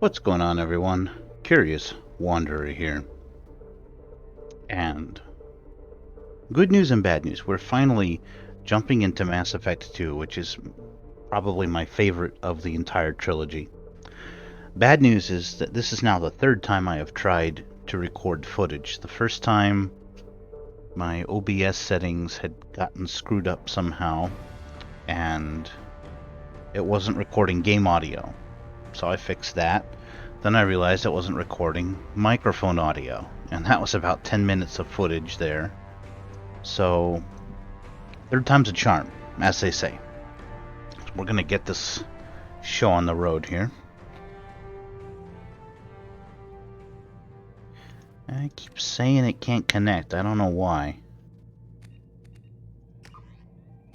What's going on, everyone? Curious Wanderer here. And good news and bad news. We're finally jumping into Mass Effect 2, which is probably my favorite of the entire trilogy. Bad news is that this is now the third time I have tried to record footage. The first time, my OBS settings had gotten screwed up somehow, and it wasn't recording game audio. So I fixed that. Then I realized it wasn't recording microphone audio, and that was about 10 minutes of footage there. So, third time's a charm, as they say. We're gonna get this show on the road here. I keep saying it can't connect. I don't know why.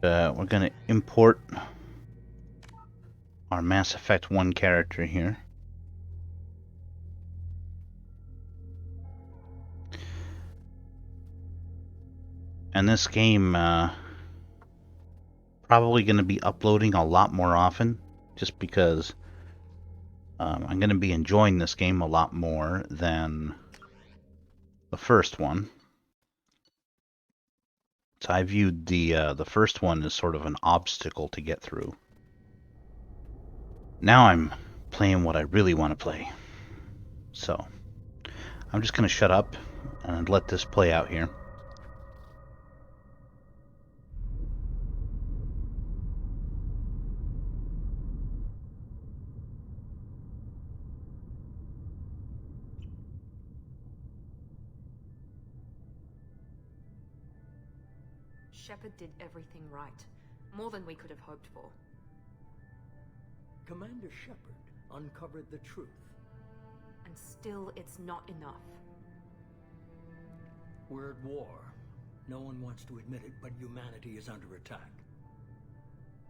We're gonna import our Mass Effect 1 character here. And this game probably going to be uploading a lot more often, just because I'm going to be enjoying this game a lot more than the first one. So I viewed the first one as sort of an obstacle to get through. Now I'm playing what I really want to play. So I'm just going to shut up and let this play out here. Shepard did everything right. More than we could have hoped for. Commander Shepard uncovered the truth. And still, it's not enough. We're at war. No one wants to admit it, but humanity is under attack.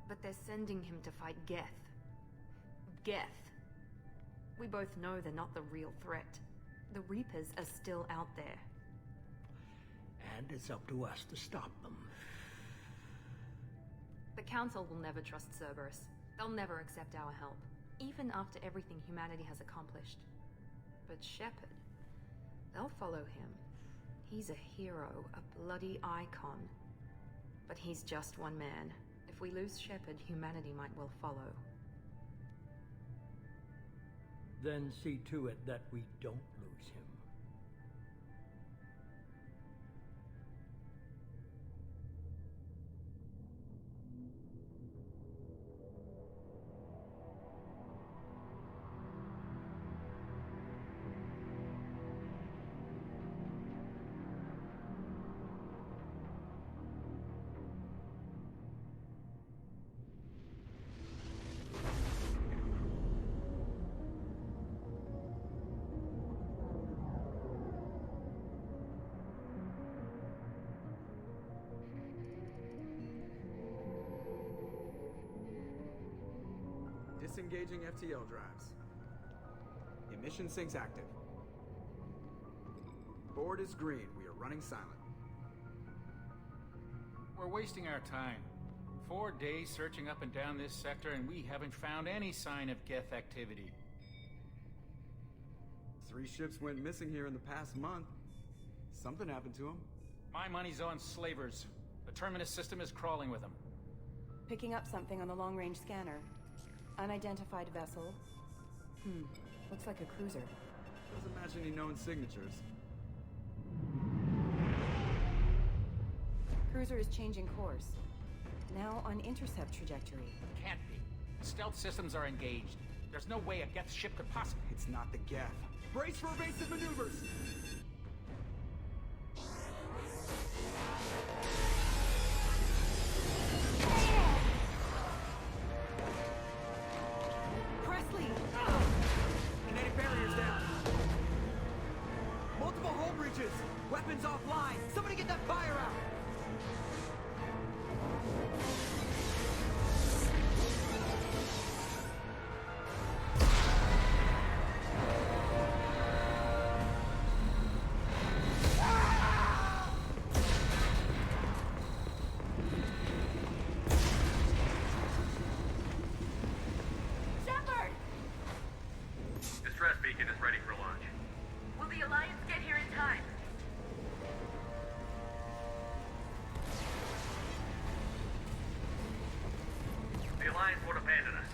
But they're sending him to fight Geth. Geth. We both know they're not the real threat. The Reapers are still out there. And it's up to us to stop them. The Council will never trust Cerberus. They'll never accept our help, even after everything humanity has accomplished. But Shepard, they'll follow him. He's a hero, a bloody icon. But he's just one man. If we lose Shepard, humanity might well follow. Then see to it that we don't lose him. Disengaging FTL drives. Emission sinks active. Board is green. We are running silent. We're wasting our time. 4 days searching up and down this sector, and we haven't found any sign of Geth activity. 3 ships went missing here in the past month. Something happened to them. My money's on slavers. The Terminus system is crawling with them. Picking up something on the long-range scanner. Unidentified vessel. Looks like a cruiser. Doesn't match any known signatures. Cruiser is changing course. Now on intercept trajectory. Can't be. Stealth systems are engaged. There's no way a Geth ship could possibly... It's not the Geth. Brace for evasive maneuvers! Presley! Kinetic barriers down. Multiple hull breaches. Weapons offline. Somebody get that fire out. beacon is ready for launch. Will the Alliance get here in time? The Alliance won't abandon us.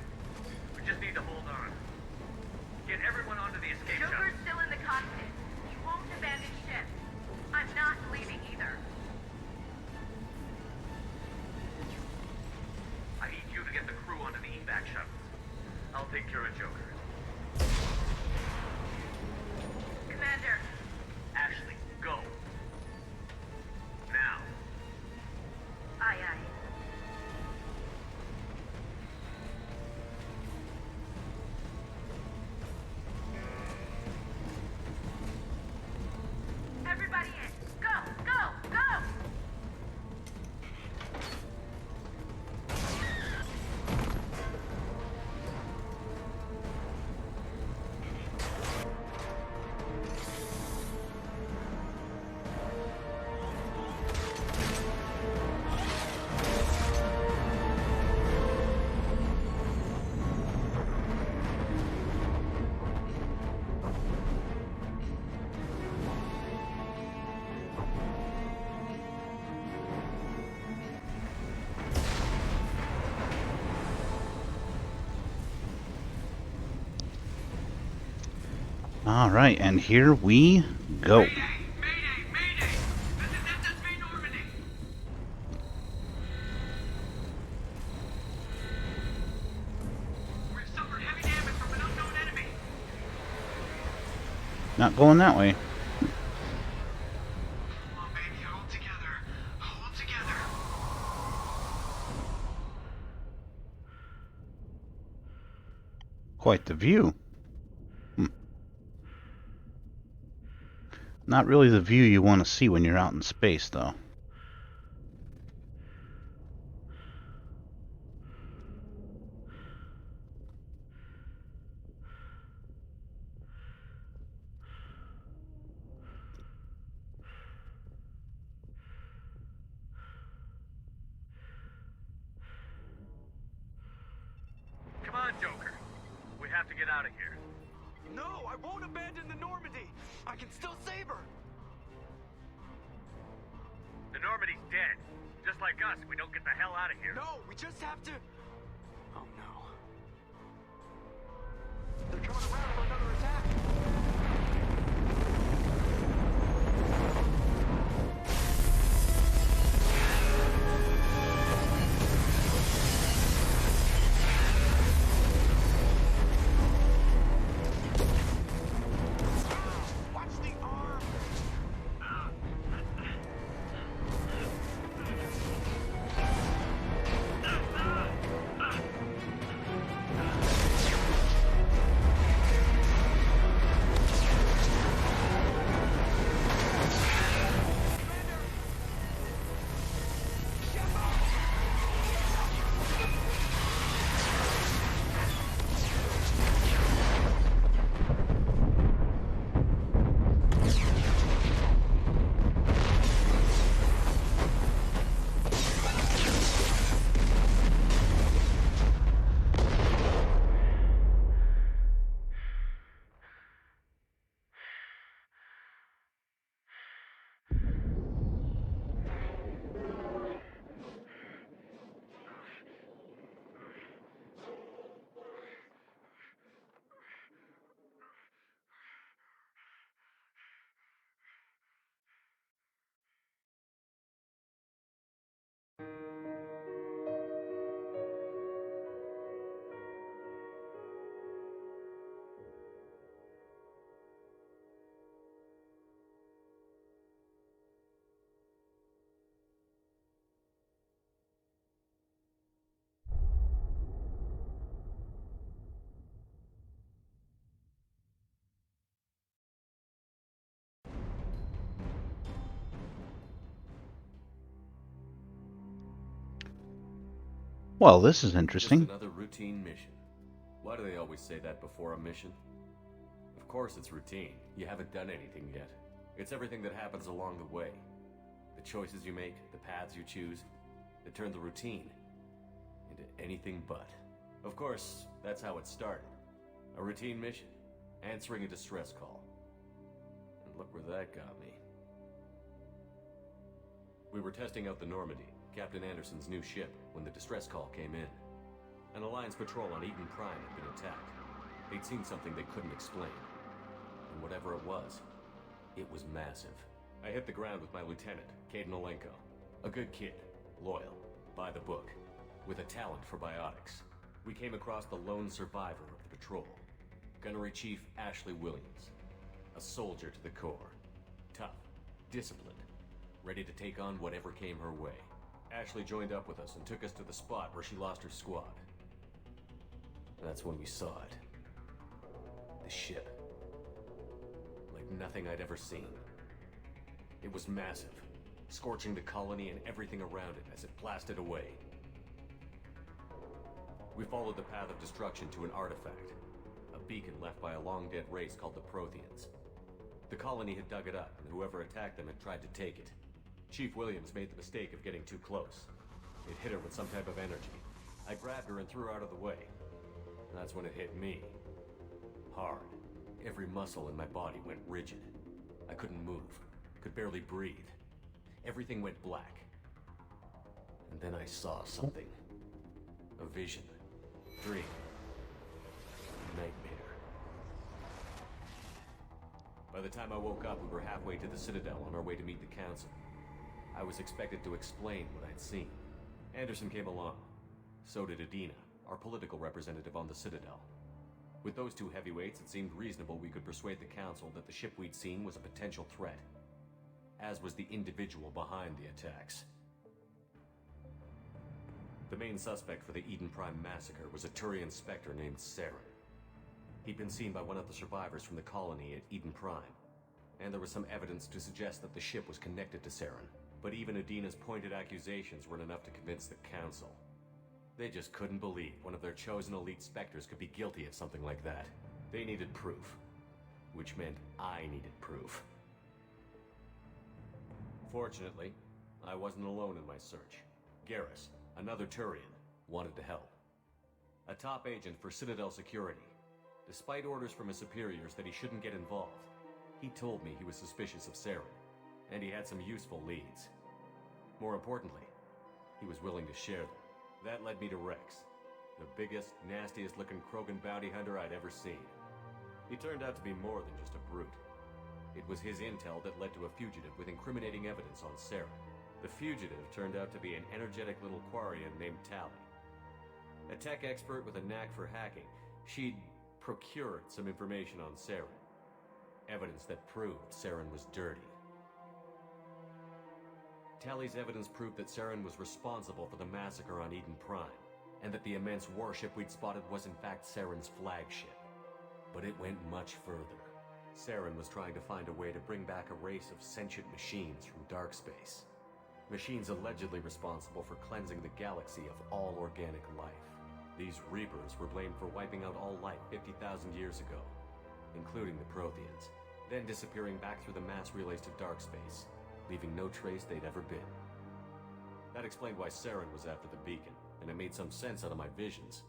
We just need to hold on. Get everyone onto the escape shuttle. Joker's still in the cockpit. He won't abandon ship. I'm not leaving either. I need you to get the crew onto the evac shuttles. I'll take care of Joker. Commander. Ashley, go. Now. Aye, aye. Everybody in. Go, go, go! All right, and here we go. Mayday! Mayday! This is SSV Normandy! We've suffered heavy damage from an unknown enemy. Not going that way. Come on, baby, hold together. Hold together. Quite the view. Not really the view you want to see when you're out in space, though. Come on, Joker. We have to get out of here. No, I won't abandon the Normandy. I can still save her. The Normandy's dead. Just like us, we don't get the hell out of here. No, we just have to... Oh no. They're coming around for another attack. Watch the arm. Well, this is Just interesting. another routine mission. Why do they always say that before a mission? Of course it's routine. You haven't done anything yet. It's everything that happens along the way. The choices you make, the paths you choose, that turn the routine into anything but. Of course, that's how it started. A routine mission. answering a distress call. And look where that got me. We were testing out the Normandy, Captain Anderson's new ship, when the distress call came in. An Alliance patrol on Eden Prime had been attacked. They'd seen something they couldn't explain. And whatever it was massive. I hit the ground with my lieutenant, Caden Olenko. A good kid, loyal, by the book, with a talent for biotics. We came across the lone survivor of the patrol, Gunnery Chief Ashley Williams. A soldier to the core. Tough, disciplined, ready to take on whatever came her way. Ashley joined up with us and took us to the spot where she lost her squad. That's when we saw it. The ship. Like nothing I'd ever seen. It was massive, scorching the colony and everything around it as it blasted away. We followed the path of destruction to an artifact, a beacon left by a long-dead race called the Protheans. The colony had dug it up, and whoever attacked them had tried to take it. Chief Williams made the mistake of getting too close. It hit her with some type of energy. I grabbed her and threw her out of the way. And that's when it hit me. Hard. Every muscle in my body went rigid. I couldn't move. Could barely breathe. Everything went black. And then I saw something. A vision. Dream. Nightmare. By the time I woke up, we were halfway to the Citadel on our way to meet the Council. I was expected to explain what I'd seen. Anderson came along. So did Adina, our political representative on the Citadel. With those two heavyweights, it seemed reasonable we could persuade the Council that the ship we'd seen was a potential threat, as was the individual behind the attacks. The main suspect for the Eden Prime massacre was a Turian Spectre named Saren. He'd been seen by one of the survivors from the colony at Eden Prime, and there was some evidence to suggest that the ship was connected to Saren. But even Adina's pointed accusations weren't enough to convince the Council. They just couldn't believe one of their chosen elite Spectres could be guilty of something like that. They needed proof, which meant I needed proof. Fortunately, I wasn't alone in my search. Garrus, another Turian, wanted to help. A top agent for Citadel Security. Despite orders from his superiors that he shouldn't get involved, he told me he was suspicious of Saren, and he had some useful leads. More importantly, he was willing to share them. That led me to Rex, the biggest, nastiest looking Krogan bounty hunter I'd ever seen. He turned out to be more than just a brute. It was his intel that led to a fugitive with incriminating evidence on Saren. The fugitive turned out to be an energetic little Quarian named Tali. A tech expert with a knack for hacking, she'd procured some information on Saren. Evidence that proved Saren was dirty. Tali's evidence proved that Saren was responsible for the massacre on Eden Prime, and that the immense warship we'd spotted was in fact Saren's flagship. But it went much further. Saren was trying to find a way to bring back a race of sentient machines from dark space. Machines allegedly responsible for cleansing the galaxy of all organic life. These Reapers were blamed for wiping out all life 50,000 years ago, including the Protheans, then disappearing back through the mass relays to dark space, leaving no trace they'd ever been. That explained why Saren was after the beacon, and it made some sense out of my visions.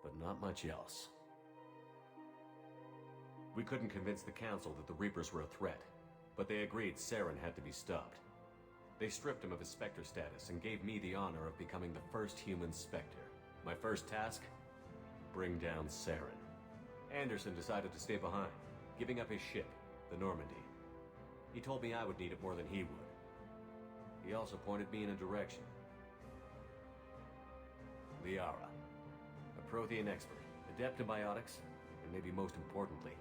But not much else. We couldn't convince the Council that the Reapers were a threat, but they agreed Saren had to be stopped. They stripped him of his Spectre status and gave me the honor of becoming the first human Spectre. My first task? Bring down Saren. Anderson decided to stay behind, giving up his ship, the Normandy. He told me I would need it more than he would. He also pointed me in a direction. Liara, a Prothean expert, adept in biotics, and maybe most importantly,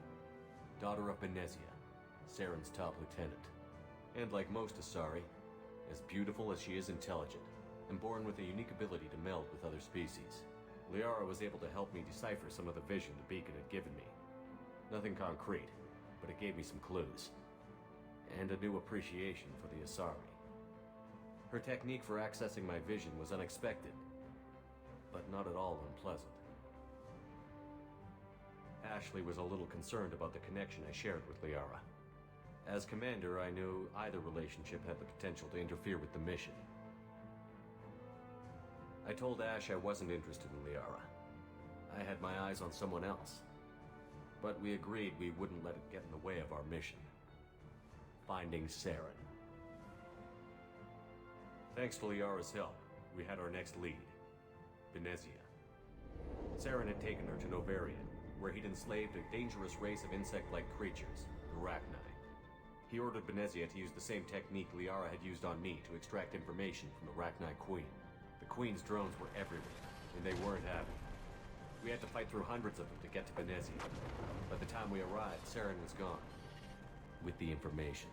daughter of Benezia, Saren's top lieutenant. And like most Asari, as beautiful as she is intelligent, and born with a unique ability to meld with other species. Liara was able to help me decipher some of the vision the beacon had given me. Nothing concrete, but it gave me some clues. And a new appreciation for the Asari. Her technique for accessing my vision was unexpected, but not at all unpleasant. Ashley was a little concerned about the connection I shared with Liara. As commander, I knew either relationship had the potential to interfere with the mission. I told Ash I wasn't interested in Liara. I had my eyes on someone else. But we agreed we wouldn't let it get in the way of our mission. Finding Saren. Thanks to Liara's help, we had our next lead. Benezia. Saren had taken her to Novarian, where he'd enslaved a dangerous race of insect-like creatures, the Rachni. He ordered Benezia to use the same technique Liara had used on me to extract information from the Rachni Queen. The Queen's drones were everywhere, and they weren't having it. We had to fight through hundreds of them to get to Benezia. By the time we arrived, Saren was gone. With the information,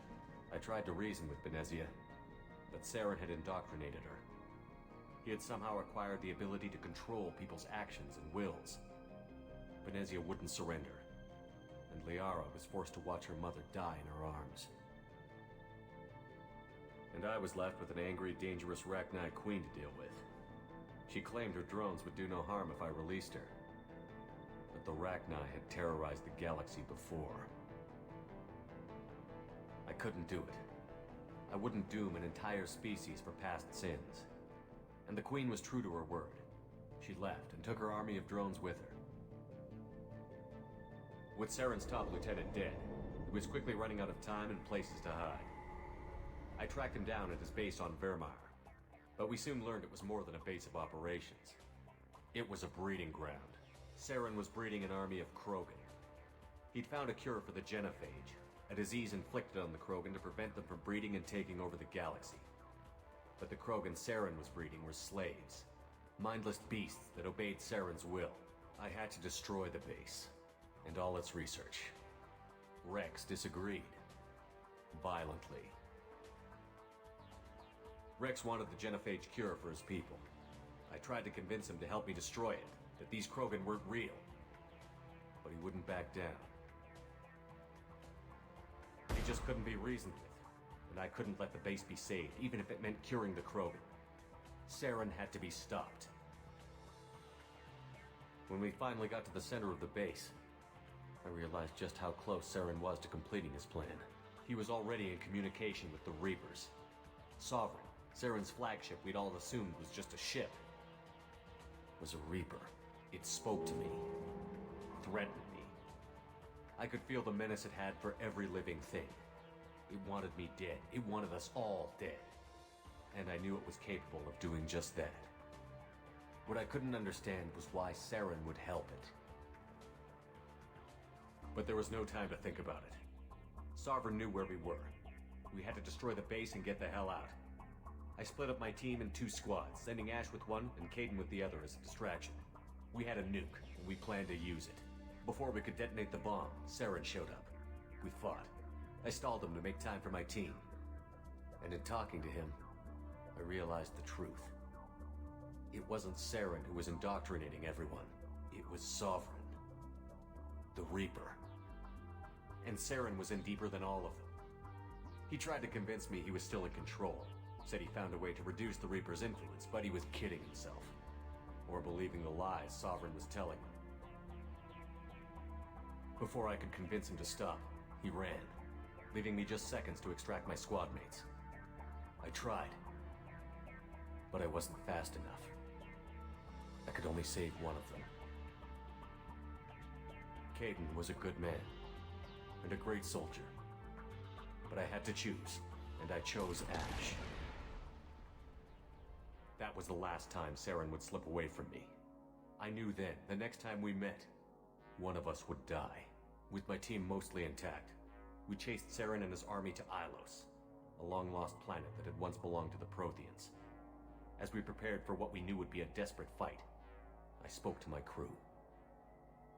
I tried to reason with Benezia, but Saren had indoctrinated her. He had somehow acquired the ability to control people's actions and wills. Benezia wouldn't surrender, and Liara was forced to watch her mother die in her arms. And I was left with an angry, dangerous Rachni Queen to deal with. She claimed her drones would do no harm if I released her. But the Rachni had terrorized the galaxy before. I couldn't do it. I wouldn't doom an entire species for past sins. And the Queen was true to her word. She left and took her army of drones with her. With Saren's top lieutenant dead, he was quickly running out of time and places to hide. I tracked him down at his base on Vermeer, but we soon learned it was more than a base of operations. It was a breeding ground. Saren was breeding an army of Krogan. He'd found a cure for the Genophage, a disease inflicted on the Krogan to prevent them from breeding and taking over the galaxy. But the Krogan Saren was breeding were slaves, mindless beasts that obeyed Saren's will. I had to destroy the base, and all its research. Rex disagreed. Violently. Rex wanted the Genophage cure for his people. I tried to convince him to help me destroy it, that these Krogan weren't real. But he wouldn't back down. He just couldn't be reasoned with, and I couldn't let the base be saved, even if it meant curing the Krogan. Saren had to be stopped. When we finally got to the center of the base, I realized just how close Saren was to completing his plan. He was already in communication with the Reapers. Sovereign, Saren's flagship we'd all assumed was just a ship, was a Reaper. It spoke to me, threatened me. I could feel the menace it had for every living thing. It wanted me dead. It wanted us all dead. And I knew it was capable of doing just that. What I couldn't understand was why Saren would help it. But there was no time to think about it. Sovereign knew where we were. We had to destroy the base and get the hell out. I split up my team in 2 squads, sending Ash with one and Kaidan with the other as a distraction. We had a nuke, and we planned to use it. Before we could detonate the bomb, Saren showed up. We fought. I stalled him to make time for my team. And in talking to him, I realized the truth. It wasn't Saren who was indoctrinating everyone. It was Sovereign. The Reaper. And Saren was in deeper than all of them. He tried to convince me he was still in control. Said he found a way to reduce the Reaper's influence, but he was kidding himself. Or believing the lies Sovereign was telling him. Before I could convince him to stop, he ran, leaving me just seconds to extract my squad mates. I tried, but I wasn't fast enough. I could only save one of them. Kaidan was a good man, and a great soldier. But I had to choose, and I chose Ash. That was the last time Saren would slip away from me. I knew then, the next time we met, one of us would die. With my team mostly intact, we chased Saren and his army to Ilos, a long-lost planet that had once belonged to the Protheans. As we prepared for what we knew would be a desperate fight, I spoke to my crew.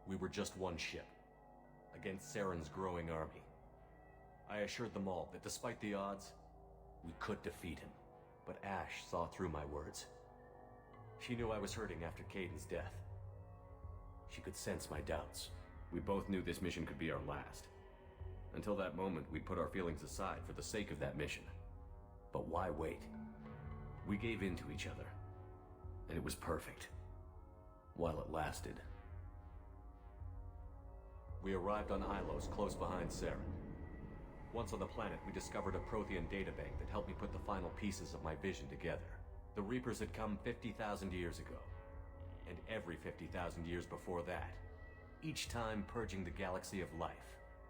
We were just one ship, against Saren's growing army. I assured them all that despite the odds, we could defeat him. But Ash saw through my words. She knew I was hurting after Kaidan's death. She could sense my doubts. We both knew this mission could be our last. Until that moment, we'd put our feelings aside for the sake of that mission. But why wait? We gave in to each other, and it was perfect. While it lasted. We arrived on Ilos, close behind Saren. Once on the planet, we discovered a Prothean databank that helped me put the final pieces of my vision together. The Reapers had come 50,000 years ago, and every 50,000 years before that. each time purging the galaxy of life.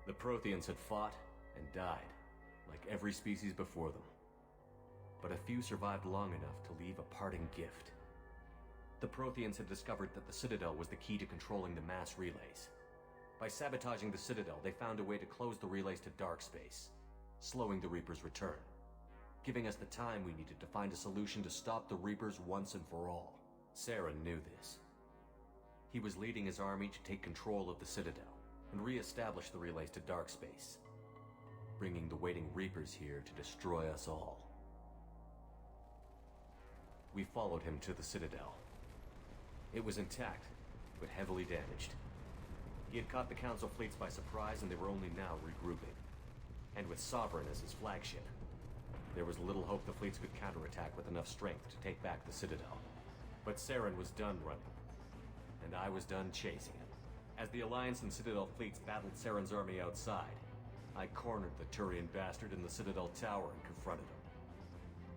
The Protheans had fought and died, like every species before them. But a few survived long enough to leave a parting gift. The Protheans had discovered that the Citadel was the key to controlling the mass relays. By sabotaging the Citadel, they found a way to close the relays to dark space, slowing the Reapers' return, giving us the time we needed to find a solution to stop the Reapers once and for all. Saren knew this. He was leading his army to take control of the Citadel and re-establish the relays to dark space, bringing the waiting Reapers here to destroy us all. We followed him to the Citadel. It was intact, but heavily damaged. He had caught the Council fleets by surprise, and they were only now regrouping. And with Sovereign as his flagship, there was little hope the fleets could counterattack with enough strength to take back the Citadel. But Saren was done running, and I was done chasing him. As the Alliance and Citadel fleets battled Saren's army outside, I cornered the Turian bastard in the Citadel tower and confronted him.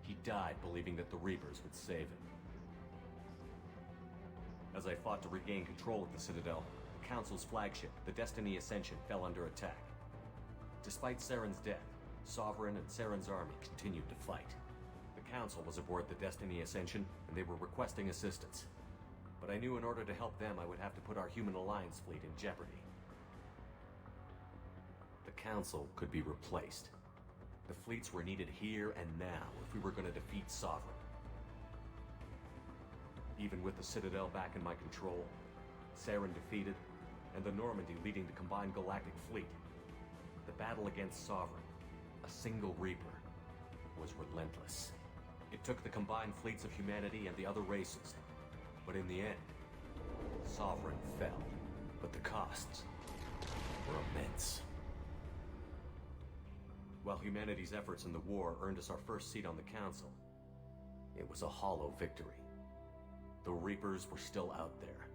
He died believing that the Reapers would save him. As I fought to regain control of the Citadel, the Council's flagship, the Destiny Ascension, fell under attack. Despite Saren's death, Sovereign and Saren's army continued to fight. The Council was aboard the Destiny Ascension, and they were requesting assistance. But I knew in order to help them, I would have to put our Human Alliance fleet in jeopardy. The Council could be replaced. The fleets were needed here and now if we were going to defeat Sovereign. Even with the Citadel back in my control, Saren defeated, and the Normandy leading the combined galactic fleet, the battle against Sovereign, a single Reaper, was relentless. It took the combined fleets of humanity and the other races, but in the end, Sovereign fell. But the costs were immense. While humanity's efforts in the war earned us our first seat on the Council, it was a hollow victory. The Reapers were still out there.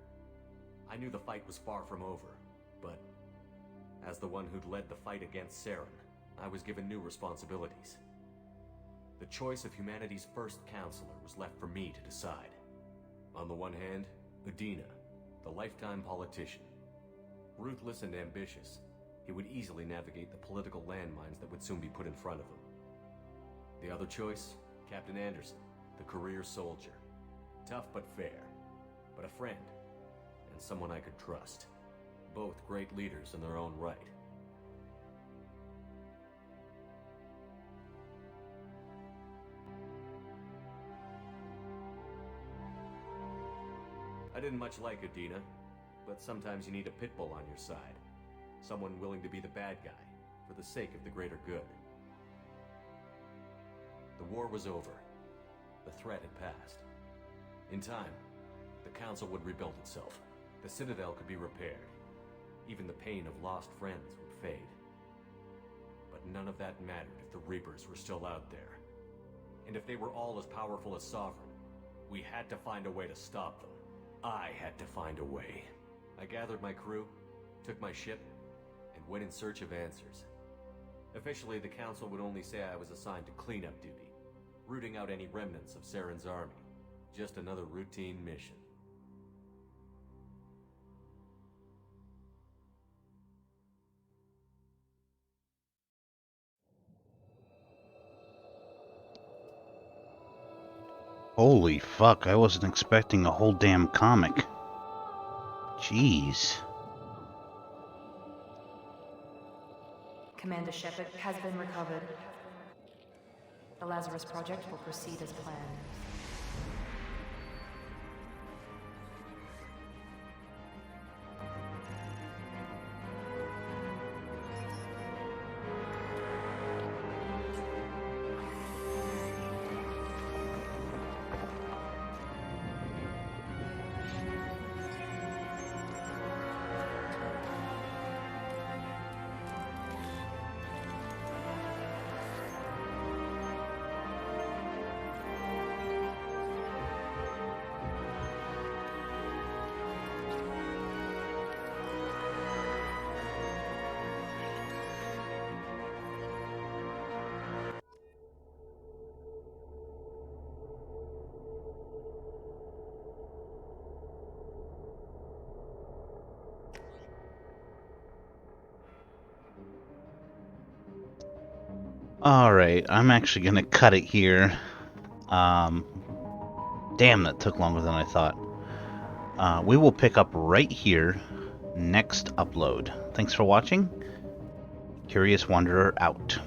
I knew the fight was far from over, but as the one who'd led the fight against Saren, I was given new responsibilities. The choice of humanity's first counselor was left for me to decide. On the one hand, Udina, the lifetime politician. Ruthless and ambitious, he would easily navigate the political landmines that would soon be put in front of him. The other choice, Captain Anderson, the career soldier. Tough but fair, but a friend, and someone I could trust. Both great leaders in their own right. I didn't much like Udina, but sometimes you need a pit bull on your side. Someone willing to be the bad guy, for the sake of the greater good. The war was over. The threat had passed. In time, the Council would rebuild itself. The Citadel could be repaired. Even the pain of lost friends would fade. But none of that mattered if the Reapers were still out there. And if they were all as powerful as Sovereign, we had to find a way to stop them. I had to find a way. I gathered my crew, took my ship, and went in search of answers. Officially, the Council would only say I was assigned to cleanup duty, rooting out any remnants of Saren's army. Just another routine mission. Holy fuck, I wasn't expecting a whole damn comic. Jeez. Commander Shepard has been recovered. The Lazarus Project will proceed as planned. Alright, I'm actually going to cut it here. Damn, that took longer than I thought. We will pick up right here next upload. Thanks for watching. Curious Wanderer out.